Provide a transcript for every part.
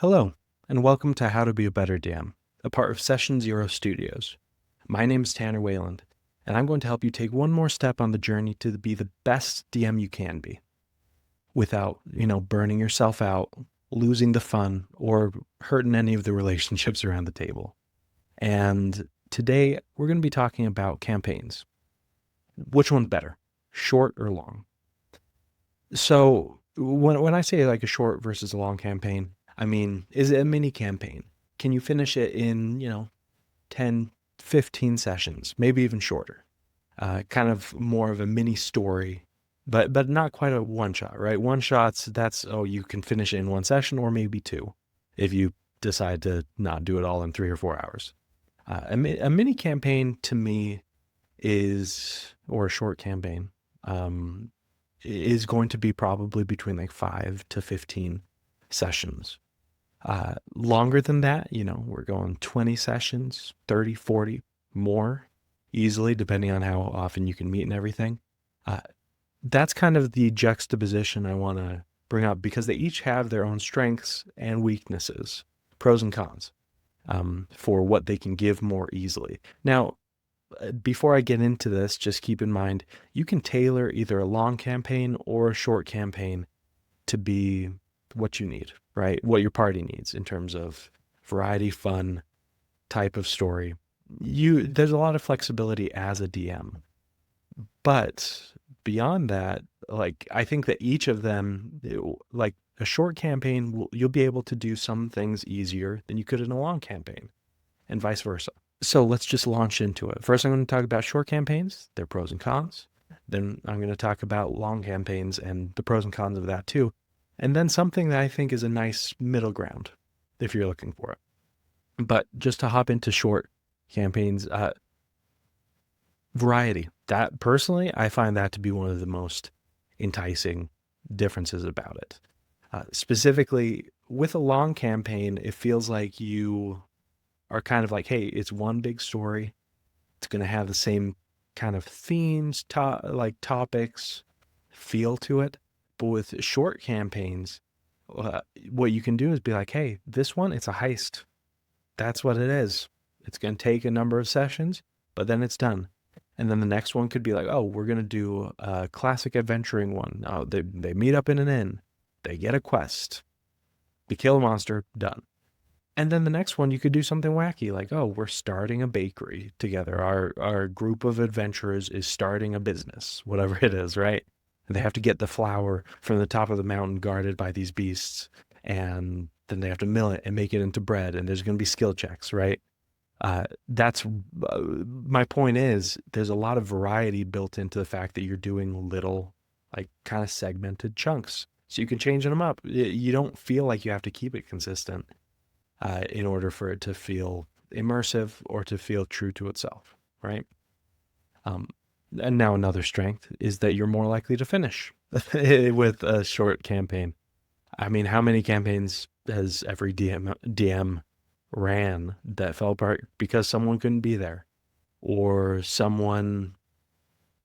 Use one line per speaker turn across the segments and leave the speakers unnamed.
Hello, and welcome to How to Be a Better DM, a part of Session Zero Studios. My name is Tanner Wayland, and I'm going to help you take one more step on the journey to be the best DM you can be without, burning yourself out, losing the fun, or hurting any of the relationships around the table. And today we're going to be talking about campaigns. Which one's better, short or long? So when I say like a short versus a long campaign, I mean, is it a mini campaign? Can you finish it in, 10, 15 sessions, maybe even shorter? Kind of more of a mini story, but not quite a one shot, right? One shots, you can finish it in one session or maybe two if you decide to not do it all in 3 or 4 hours. A mini campaign to me or a short campaign, is going to be probably between like 5 to 15 sessions. Longer than that, we're going 20 sessions, 30, 40, more easily, depending on how often you can meet and everything. That's kind of the juxtaposition I want to bring up because they each have their own strengths and weaknesses, pros and cons, for what they can give more easily. Now, before I get into this, just keep in mind you can tailor either a long campaign or a short campaign to be what you need, right? What your party needs in terms of variety, fun, type of story. There's a lot of flexibility as a DM. But beyond that, like I think that each of them, like a short campaign, you'll be able to do some things easier than you could in a long campaign, and vice versa. So let's just launch into it. First, I'm going to talk about short campaigns, their pros and cons. Then I'm going to talk about long campaigns and the pros and cons of that too. And then something that I think is a nice middle ground if you're looking for it. But just to hop into short campaigns, variety. That personally, I find that to be one of the most enticing differences about it. Specifically, with a long campaign, it feels like you are kind of like, hey, it's one big story. It's going to have the same kind of themes, topics, feel to it. But with short campaigns, what you can do is be like, hey, this one, it's a heist. That's what it is. It's going to take a number of sessions, but then it's done. And then the next one could be like, oh, we're going to do a classic adventuring one. Oh, they meet up in an inn. They get a quest. They kill a monster. Done. And then the next one, you could do something wacky like, oh, we're starting a bakery together. Our group of adventurers is starting a business, whatever it is, right? And they have to get the flour from the top of the mountain guarded by these beasts. And then they have to mill it and make it into bread. And there's going to be skill checks, right? That's my point is there's a lot of variety built into the fact that you're doing little, like kind of segmented chunks. So you can change them up. You don't feel like you have to keep it consistent in order for it to feel immersive or to feel true to itself, right? Um, and now another strength is that you're more likely to finish with a short campaign. I mean, how many campaigns has every DM ran that fell apart because someone couldn't be there or someone,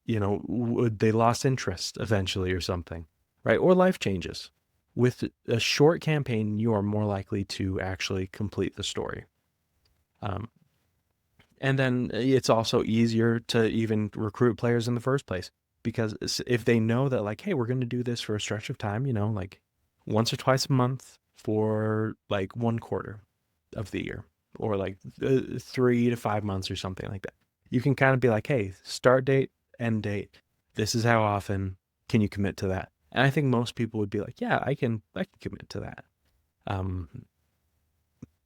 they lost interest eventually or something, right? Or life changes. With a short campaign, you are more likely to actually complete the story. Um, and then it's also easier to even recruit players in the first place because if they know that, like, hey, we're going to do this for a stretch of time, like once or twice a month for like 1/4 of the year or like 3 to 5 months or something like that. You can kind of be like, hey, start date, end date. This is how often. Can you commit to that? And I think most people would be like, yeah, I can commit to that. Um,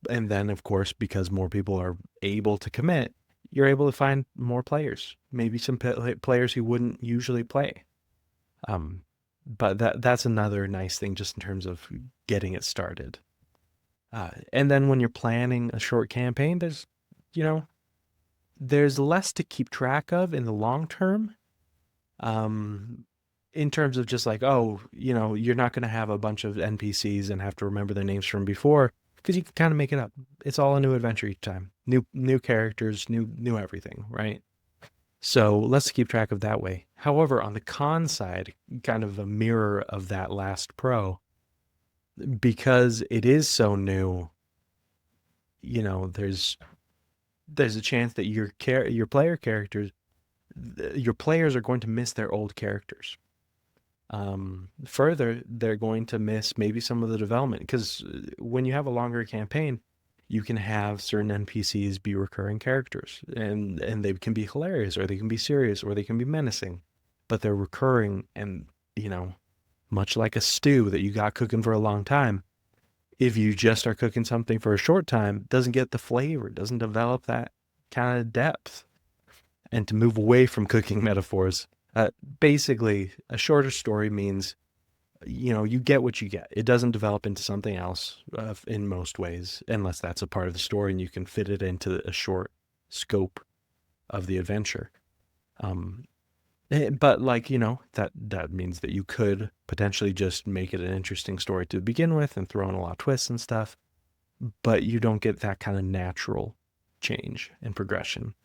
and then of course, because more people are able to commit, you're able to find more players, maybe some players who wouldn't usually play. Um, but that's another nice thing just in terms of getting it started. And then when you're planning a short campaign, you know, there's less to keep track of in the long term. Um, in terms of just like, oh, you're not going to have a bunch of NPCs and have to remember their names from before because you can kind of make it up. It's all a new adventure each time. New characters, new everything, right? So let's keep track of that way. However, on the con side, kind of a mirror of that last pro, because it is so new, there's a chance that your player characters, your players are going to miss their old characters. Further, they're going to miss maybe some of the development, because when you have a longer campaign, you can have certain NPCs be recurring characters, and they can be hilarious, or they can be serious, or they can be menacing, but they're recurring, and much like a stew that you got cooking for a long time, if you just are cooking something for a short time, it doesn't get the flavor, doesn't develop that kind of depth. And to move away from cooking metaphors, basically, a shorter story means, you get what you get. It doesn't develop into something else in most ways, unless that's a part of the story and you can fit it into a short scope of the adventure. But that means that you could potentially just make it an interesting story to begin with and throw in a lot of twists and stuff, but you don't get that kind of natural change and progression.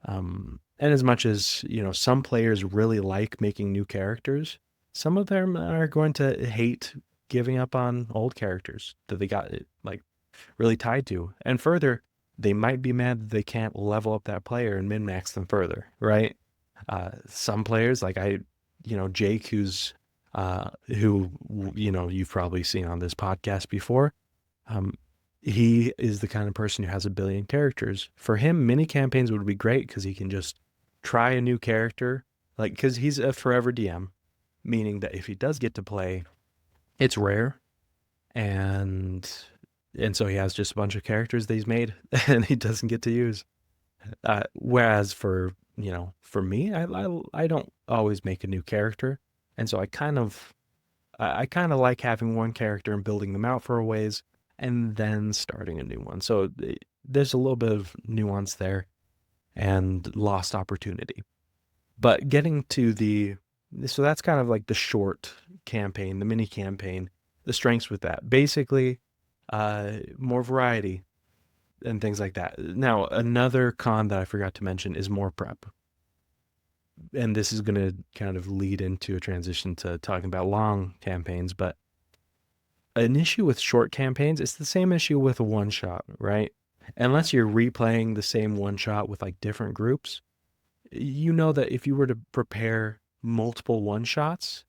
And as much as, some players really like making new characters, some of them are going to hate giving up on old characters that they got like really tied to. And further, they might be mad that they can't level up that player and min-max them further, right? Some players, like Jake, who you've probably seen on this podcast before. He is the kind of person who has a billion characters. For him, mini campaigns would be great because he can just try a new character, like, because he's a forever DM, meaning that if he does get to play, it's rare, and so he has just a bunch of characters that he's made and he doesn't get to use. Whereas for me, I don't always make a new character, and so I kind of like having one character and building them out for a ways, and then starting a new one. So there's a little bit of nuance there and lost opportunity. But getting to so that's kind of like the short campaign, the mini campaign, the strengths with that. Basically, more variety and things like that. Now, another con that I forgot to mention is more prep. And this is going to kind of lead into a transition to talking about long campaigns, but an issue with short campaigns, it's the same issue with a one shot, right? Unless you're replaying the same one shot with like different groups, that if you were to prepare multiple one shots,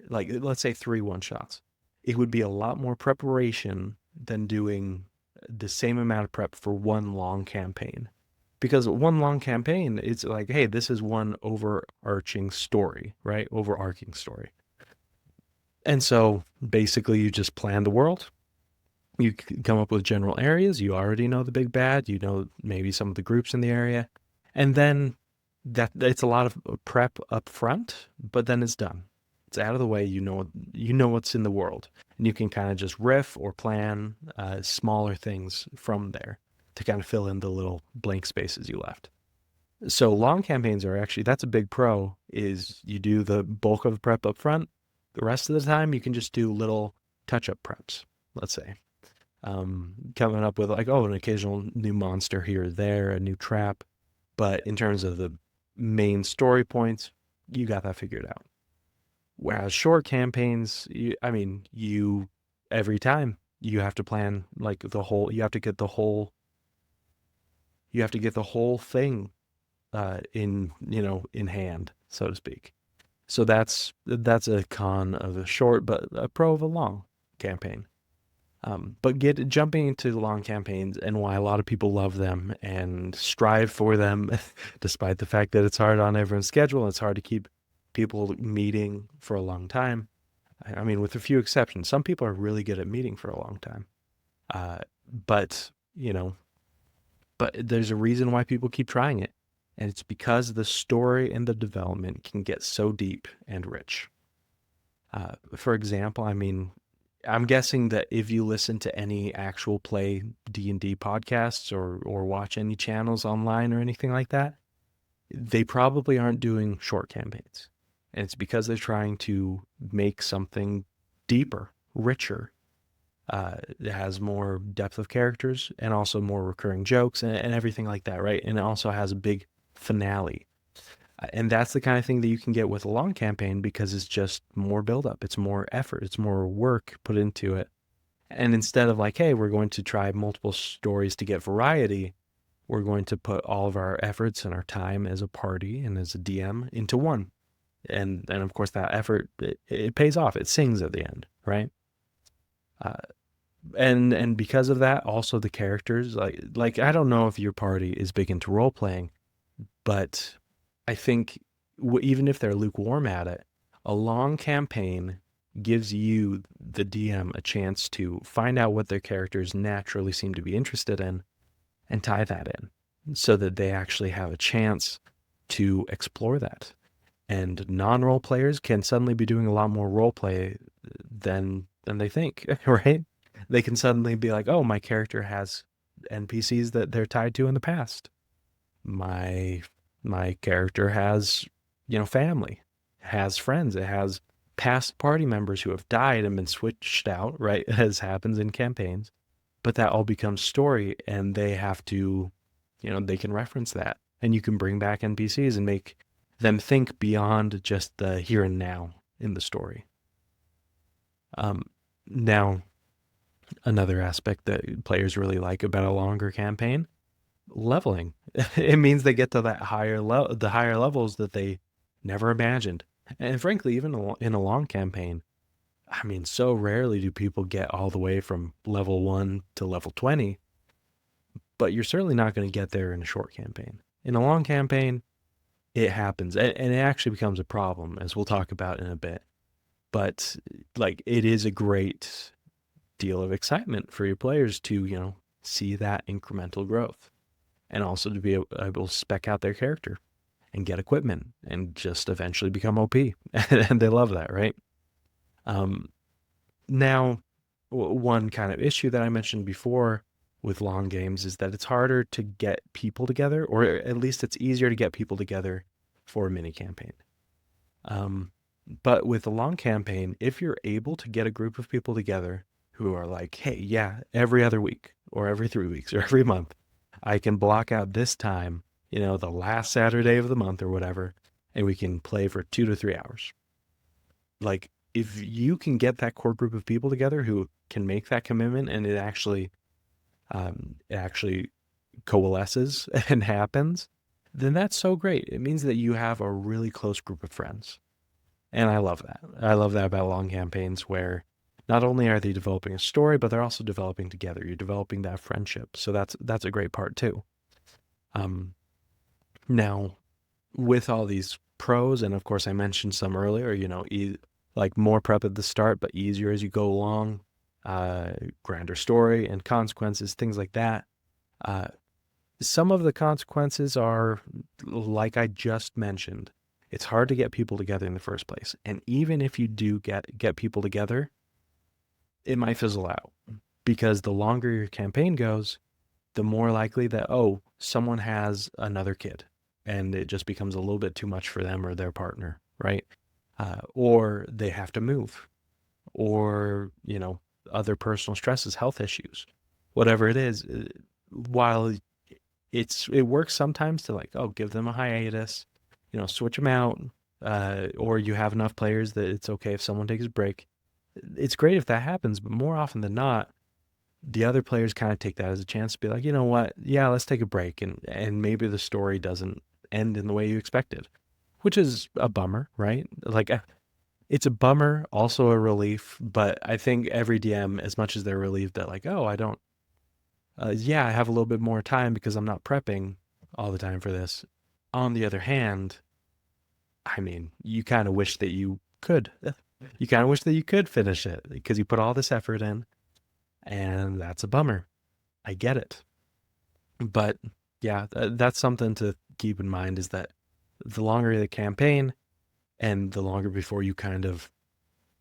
like let's say 3 one shots, it would be a lot more preparation than doing the same amount of prep for one long campaign. Because one long campaign, it's like, hey, this is one overarching story, right? Overarching story. And so basically you just plan the world. You come up with general areas. You already know the big bad. You know maybe some of the groups in the area. And then it's a lot of prep up front, but then it's done. It's out of the way. You know what's in the world. And you can kind of just riff or plan smaller things from there to kind of fill in the little blank spaces you left. So long campaigns are actually, that's a big pro, is you do the bulk of the prep up front. The rest of the time, you can just do little touch-up preps, let's say. Coming up with like, an occasional new monster here or there, a new trap. But in terms of the main story points, you got that figured out. Whereas short campaigns, every time you have to plan like you have to get the whole thing in hand, so to speak. So that's a con of a short, but a pro of a long campaign. But jumping into long campaigns and why a lot of people love them and strive for them, despite the fact that it's hard on everyone's schedule. It's hard to keep people meeting for a long time. I mean, with a few exceptions, some people are really good at meeting for a long time. But there's a reason why people keep trying it. And it's because the story and the development can get so deep and rich. For example, I'm guessing that if you listen to any actual play D&D podcasts or watch any channels online or anything like that, they probably aren't doing short campaigns. And it's because they're trying to make something deeper, richer. It has more depth of characters and also more recurring jokes and everything like that, right? And it also has a big finale. And that's the kind of thing that you can get with a long campaign because it's just more buildup, it's more effort, it's more work put into it. And instead of like, hey, we're going to try multiple stories to get variety, we're going to put all of our efforts and our time as a party and as a DM into one. And of course that effort, it pays off. It sings at the end, right? Uh, and because of that, also the characters, like I don't know if your party is big into role playing, but I think even if they're lukewarm at it, a long campaign gives you, the DM, a chance to find out what their characters naturally seem to be interested in and tie that in so that they actually have a chance to explore that. And non-role players can suddenly be doing a lot more role play than they think, right? They can suddenly be like, "Oh, my character has NPCs that they're tied to in the past. My my character has, family, has friends, it has past party members who have died and been switched out, right? As happens in campaigns. But that all becomes story and they have to, they can reference that. And you can bring back NPCs and make them think beyond just the here and now in the story. Now, another aspect that players really like about a longer campaign, leveling. It means they get to that the higher levels that they never imagined. And frankly, even in a long campaign, I mean, so rarely do people get all the way from level 1 to level 20, but you're certainly not going to get there in a short campaign. In a long campaign, it happens, and it actually becomes a problem, as we'll talk about in a bit. But like, it is a great deal of excitement for your players to, see that incremental growth, and also to be able to spec out their character and get equipment and just eventually become OP. And they love that, right? Um, Now, one kind of issue that I mentioned before with long games is that it's harder to get people together, or at least it's easier to get people together for a mini campaign. But with a long campaign, if you're able to get a group of people together who are like, hey, yeah, every other week or every 3 weeks or every month, I can block out this time, the last Saturday of the month or whatever, and we can play for 2 to 3 hours. Like, if you can get that core group of people together who can make that commitment and it actually coalesces and happens, then that's so great. It means that you have a really close group of friends. And I love that. I love that about long campaigns where not only are they developing a story, but they're also developing together. You're developing that friendship. So that's a great part too. Um, Now, with all these pros, and of course I mentioned some earlier, like more prep at the start, but easier as you go along, grander story and consequences, things like that. Uh, some of the consequences are, like I just mentioned, it's hard to get people together in the first place. And even if you do get people together, it might fizzle out because the longer your campaign goes, the more likely that, oh, someone has another kid and it just becomes a little bit too much for them or their partner, right? Or they have to move, or, other personal stresses, health issues, whatever it is. While it works sometimes to, like, oh, give them a hiatus, switch them out, or you have enough players that it's okay if someone takes a break. It's great if that happens, but more often than not, the other players kind of take that as a chance to be like, you know what, yeah, let's take a break, and maybe the story doesn't end in the way you expected, which is a bummer, right? Like, it's a bummer, also a relief, but I think every DM, as much as they're relieved that, like, oh, I don't, yeah, I have a little bit more time because I'm not prepping all the time for this. On the other hand, I mean, you kind of wish that you could. You kind of wish that you could finish it because you put all this effort in, and that's a bummer. I get it. But yeah, that's something to keep in mind, is that the longer the campaign and the longer before you kind of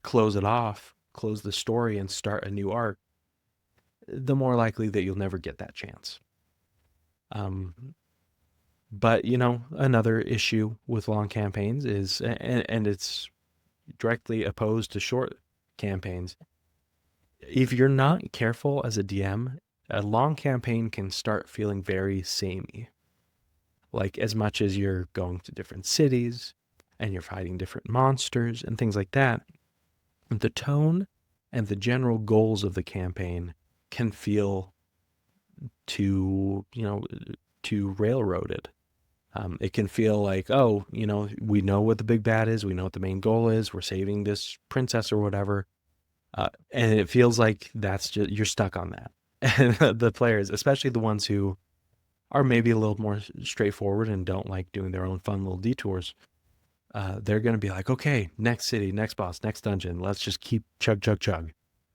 close it off, close the story and start a new arc, the more likely that you'll never get that chance. But another issue with long campaigns is, and it's directly opposed to short campaigns. If you're not careful as a DM, a long campaign can start feeling very samey. Like, as much as you're going to different cities and you're fighting different monsters and things like that, the tone and the general goals of the campaign can feel too, too railroaded. It can feel like, oh, we know what the big bad is. We know what the main goal is. We're saving this princess or whatever. And it feels like that's just, you're stuck on that. And the players, especially the ones who are maybe a little more straightforward and don't like doing their own fun little detours, they're going to be like, okay, next city, next boss, next dungeon. Let's just keep chug,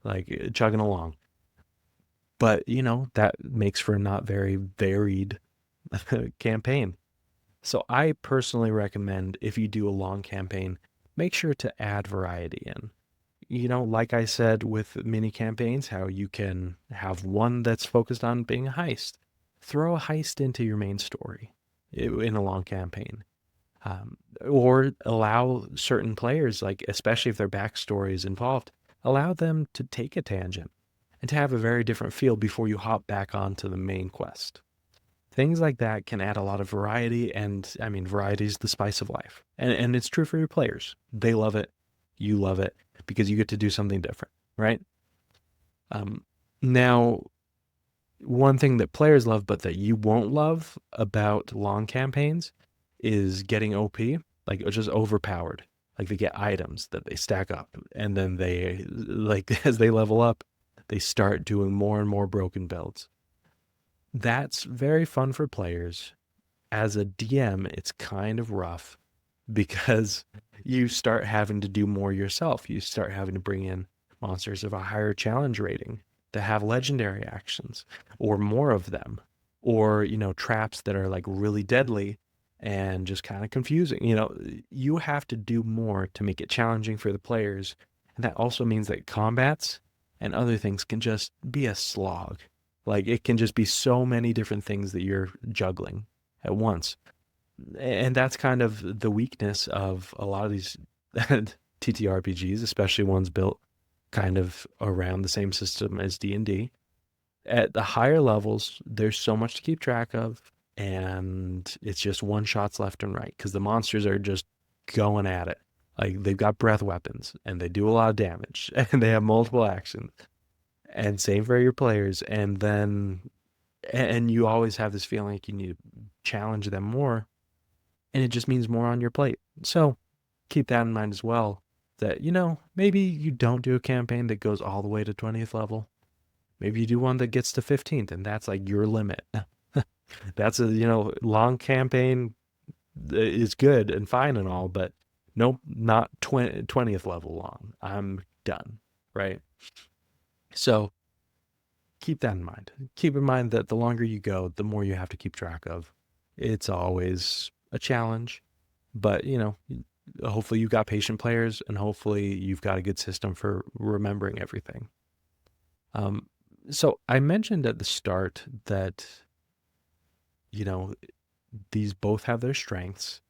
like chugging along. But, that makes for a not very varied campaign. So I personally recommend, if you do a long campaign, make sure to add variety in. Like I said with mini campaigns, how you can have one that's focused on being a heist. Throw a heist into your main story in a long campaign. Or allow certain players, like especially if their backstory is involved, allow them to take a tangent and to have a very different feel before you hop back onto the main quest. Things like that can add a lot of variety, and I mean, variety is the spice of life. And it's true for your players. They love it. You love it because you get to do something different, right? Now, one thing that players love, but that you won't love about long campaigns is getting OP, like just overpowered. Like they get items that they stack up, and then they, like, as they level up, they start doing more and more broken builds. That's very fun for players. As a DM, it's kind of rough because you start having to do more yourself. You start having to bring in monsters of a higher challenge rating that have legendary actions or more of them, or, traps that are like really deadly and just kind of confusing. You have to do more to make it challenging for the players. And that also means that combats and other things can just be a slog. Like it can just be so many different things that you're juggling at once. And that's kind of the weakness of a lot of these TTRPGs, especially ones built kind of around the same system as D&D. At the higher levels, there's so much to keep track of, and it's just one shots left and right because the monsters are just going at it. Like they've got breath weapons and they do a lot of damage and they have multiple actions. And same for your players. And you always have this feeling like you need to challenge them more, and it just means more on your plate. So keep that in mind as well, that, maybe you don't do a campaign that goes all the way to 20th level. Maybe you do one that gets to 15th, and that's like your limit. That's a, long campaign is good and fine and all, but nope, not 20th level long. I'm done, right? So keep that in mind. Keep in mind that the longer you go, the more you have to keep track of. It's always a challenge, but hopefully you've got patient players and hopefully you've got a good system for remembering everything. So I mentioned at the start that, these both have their strengths.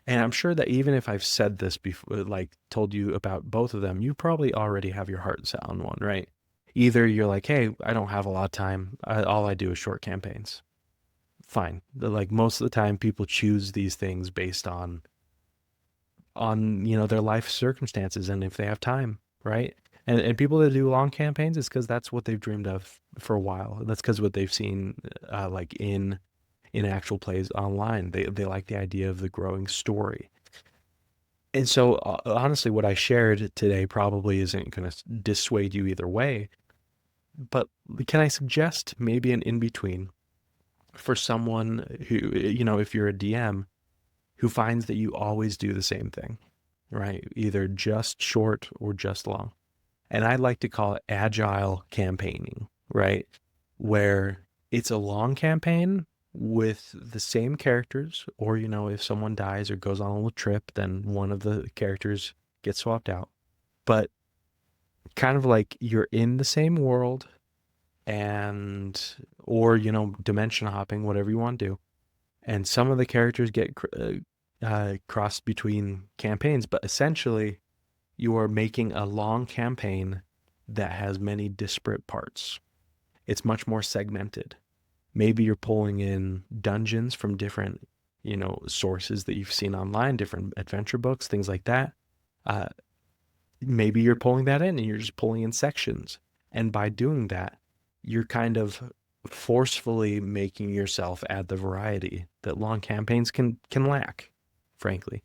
And I'm sure that even if I've said this before, like told you about both of them, you probably already have your heart set on one, right? Either you're like, hey, I don't have a lot of time. All I do is short campaigns. Fine. Like most of the time people choose these things based on their life circumstances and if they have time, right? And people that do long campaigns, it's because that's what they've dreamed of for a while. That's because what they've seen like in actual plays online. They like the idea of the growing story. And so honestly, what I shared today probably isn't going to dissuade you either way. But can I suggest maybe an in-between for someone who, if you're a DM who finds that you always do the same thing, right? Either just short or just long. And I like to call it agile campaigning, right? Where it's a long campaign with the same characters, or, if someone dies or goes on a little trip, then one of the characters gets swapped out. But kind of like you're in the same world or, dimension hopping, whatever you want to do. And some of the characters get crossed between campaigns, but essentially you are making a long campaign that has many disparate parts. It's much more segmented. Maybe you're pulling in dungeons from different sources that you've seen online, different adventure books, things like that. Uh, Maybe you're pulling that in and you're just pulling in sections. And by doing that, you're kind of forcefully making yourself add the variety that long campaigns can lack, frankly.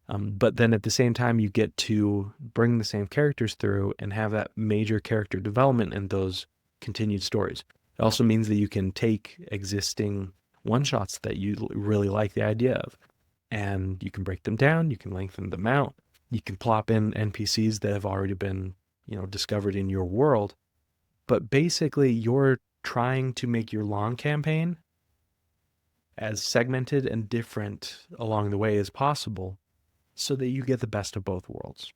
But then at the same time, you get to bring the same characters through and have that major character development in those continued stories. It also means that you can take existing one-shots that you really like the idea of, and you can break them down, you can lengthen them out, you can plop in NPCs that have already been, discovered in your world. But basically, you're trying to make your long campaign as segmented and different along the way as possible so that you get the best of both worlds.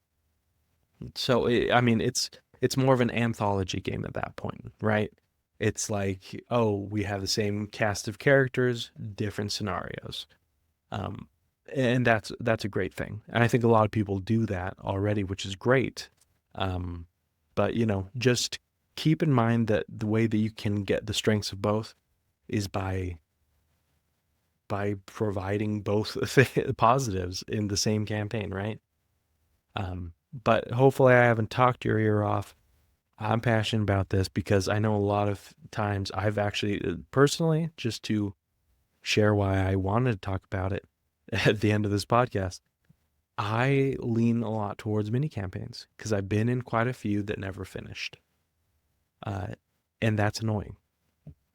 So, it's more of an anthology game at that point, right? It's like, oh, we have the same cast of characters, different scenarios. And that's a great thing. And I think a lot of people do that already, which is great. But, just keep in mind that the way that you can get the strengths of both is by providing both positives in the same campaign, right? But hopefully I haven't talked your ear off. I'm passionate about this because I know a lot of times I've actually personally, just to share why I wanted to talk about it at the end of this podcast, I lean a lot towards mini campaigns because I've been in quite a few that never finished. And that's annoying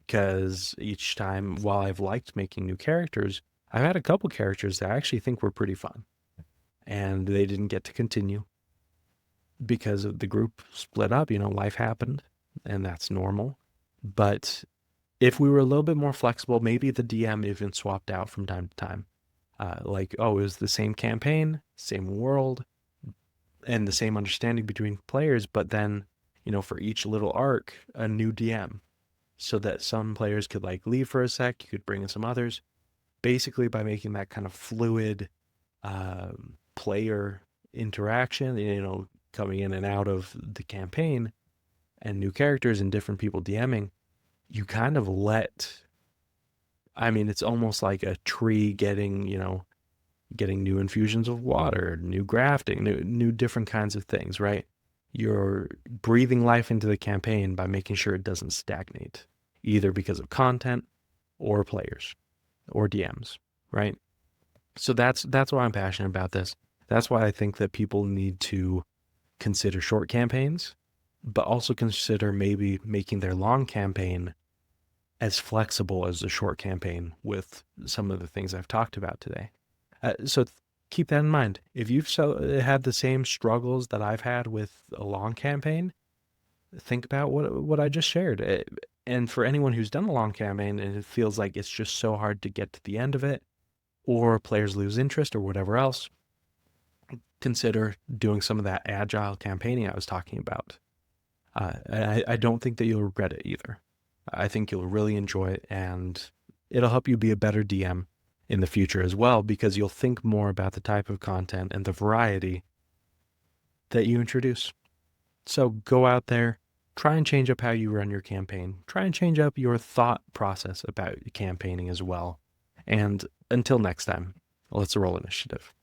because each time, while I've liked making new characters, I've had a couple characters that I actually think were pretty fun, and they didn't get to continue because the group split up. Life happened, and that's normal. But if we were a little bit more flexible, maybe the DM even swapped out from time to time. It was the same campaign, same world, and the same understanding between players, but then, for each little arc, a new DM. So that some players could leave for a sec, you could bring in some others. Basically, by making that kind of fluid player interaction, coming in and out of the campaign, and new characters and different people DMing, you kind of it's almost like a tree getting new infusions of water, new grafting, new different kinds of things, right? You're breathing life into the campaign by making sure it doesn't stagnate, either because of content or players or DMs, right? So that's why I'm passionate about this. That's why I think that people need to consider short campaigns, but also consider maybe making their long campaign as flexible as the short campaign with some of the things I've talked about today. So keep that in mind. If you've had the same struggles that I've had with a long campaign, think about what I just shared. And for anyone who's done a long campaign and it feels like it's just so hard to get to the end of it, or players lose interest or whatever else, consider doing some of that agile campaigning I was talking about. I don't think that you'll regret it either. I think you'll really enjoy it, and it'll help you be a better DM in the future as well, because you'll think more about the type of content and the variety that you introduce. So go out there, try and change up how you run your campaign. Try and change up your thought process about campaigning as well. And until next time, let's roll initiative.